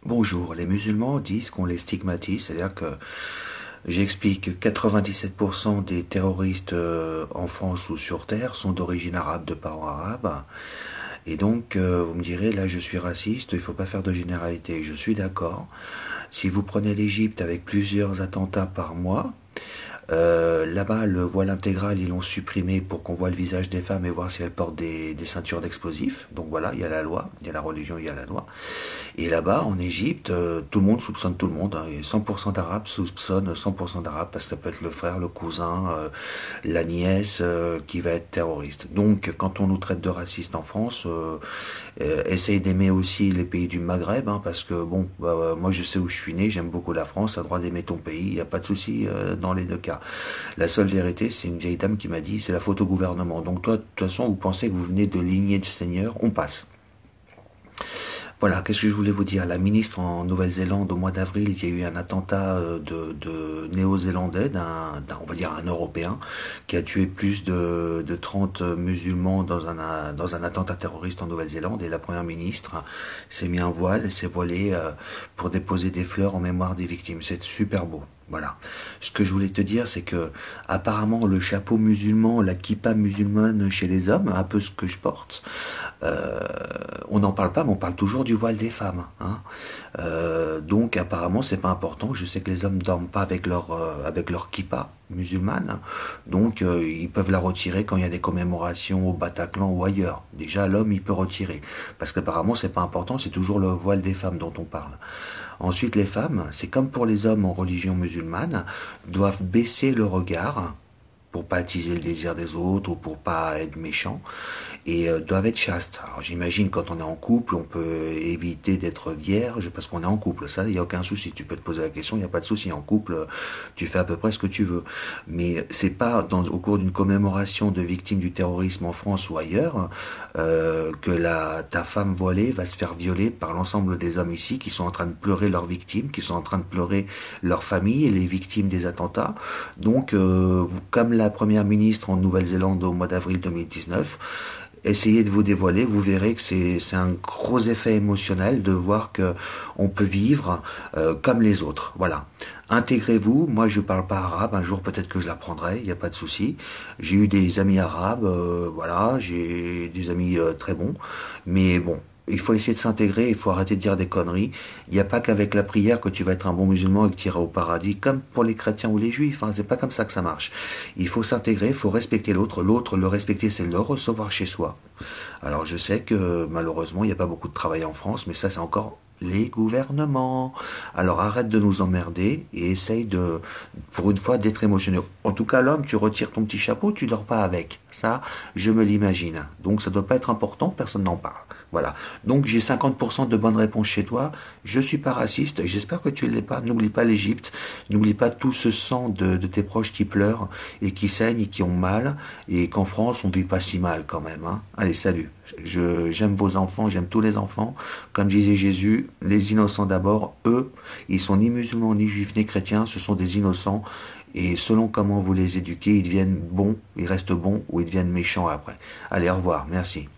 Bonjour, les musulmans disent qu'on les stigmatise, c'est-à-dire que j'explique que 97% des terroristes en France ou sur Terre sont d'origine arabe, de parents arabes. Et donc, vous me direz, là je suis raciste, il ne faut pas faire de généralité. Je suis d'accord. Si vous prenez l'Égypte avec plusieurs attentats par mois, là-bas, le voile intégral, ils l'ont supprimé pour qu'on voit le visage des femmes et voir si elles portent des ceintures d'explosifs. Donc voilà, il y a la loi, il y a la religion, il y a la loi. Et là-bas, en Égypte, tout le monde soupçonne tout le monde, hein, et 100% d'Arabes soupçonnent 100% d'Arabes parce que ça peut être le frère, le cousin, la nièce qui va être terroriste. Donc, quand on nous traite de racistes en France, essaye d'aimer aussi les pays du Maghreb, hein, parce que bon, moi je sais où je suis né, j'aime beaucoup la France, t'as le droit d'aimer ton pays, il n'y a pas de souci dans les deux cas. La seule vérité, c'est une vieille dame qui m'a dit, c'est la faute au gouvernement. Donc toi, de toute façon, vous pensez que vous venez de lignée de seigneur, on passe. Voilà, qu'est-ce que je voulais vous dire? La ministre en Nouvelle-Zélande, au mois d'avril, il y a eu un attentat de Néo-Zélandais, on va dire un Européen, qui a tué plus de 30 musulmans dans un attentat terroriste en Nouvelle-Zélande. Et la première ministre s'est mis un voile et s'est voilée pour déposer des fleurs en mémoire des victimes. C'est super beau. Voilà. Ce que je voulais te dire, c'est que apparemment le chapeau musulman, la kippa musulmane chez les hommes, un peu ce que je porte, euh, on n'en parle pas, mais on parle toujours du voile des femmes. Hein. Donc apparemment c'est pas important. Je sais que les hommes dorment pas avec leur kippa musulmane, donc ils peuvent la retirer quand il y a des commémorations au Bataclan ou ailleurs. Déjà l'homme il peut retirer, parce qu'apparemment c'est pas important, c'est toujours le voile des femmes dont on parle. Ensuite les femmes, c'est comme pour les hommes en religion musulmane, doivent baisser le regard pour pas attiser le désir des autres ou pour pas être méchant, et doivent être chastes. Alors j'imagine quand on est en couple, on peut éviter d'être vierge parce qu'on est en couple. Ça, il n'y a aucun souci. Tu peux te poser la question, il n'y a pas de souci. En couple, tu fais à peu près ce que tu veux. Mais c'est pas au cours d'une commémoration de victimes du terrorisme en France ou ailleurs que ta femme voilée va se faire violer par l'ensemble des hommes ici qui sont en train de pleurer leurs victimes, qui sont en train de pleurer leurs familles et les victimes des attentats. Donc, comme la première ministre en Nouvelle-Zélande au mois d'avril 2019, essayez de vous dévoiler, vous verrez que c'est un gros effet émotionnel de voir que on peut vivre comme les autres. Voilà. Intégrez-vous. Moi, je parle pas arabe. Un jour, peut-être que je l'apprendrai. Il n'y a pas de souci. J'ai eu des amis arabes. Voilà. J'ai des amis très bons. Mais bon. Il faut essayer de s'intégrer, il faut arrêter de dire des conneries. Il n'y a pas qu'avec la prière que tu vas être un bon musulman et que tu iras au paradis, comme pour les chrétiens ou les juifs. Hein. C'est pas comme ça que ça marche. Il faut s'intégrer, il faut respecter l'autre. L'autre, le respecter, c'est le recevoir chez soi. Alors je sais que malheureusement, il n'y a pas beaucoup de travail en France, mais ça c'est encore les gouvernements. Alors arrête de nous emmerder et essaye pour une fois, d'être émotionnel. En tout cas, l'homme, tu retires ton petit chapeau, tu dors pas avec. Ça, je me l'imagine. Donc ça doit pas être important, personne n'en parle. Voilà. Donc j'ai 50% de bonnes réponses chez toi. Je suis pas raciste. J'espère que tu ne l'es pas. N'oublie pas l'Égypte. N'oublie pas tout ce sang de tes proches qui pleurent et qui saignent et qui ont mal. Et qu'en France, on vit pas si mal quand même. Hein. Allez, salut. J'aime vos enfants, j'aime tous les enfants. Comme disait Jésus, les innocents d'abord, eux, ils sont ni musulmans, ni juifs, ni chrétiens. Ce sont des innocents. Et selon comment vous les éduquez, ils deviennent bons, ils restent bons ou ils deviennent méchants après. Allez, au revoir. Merci.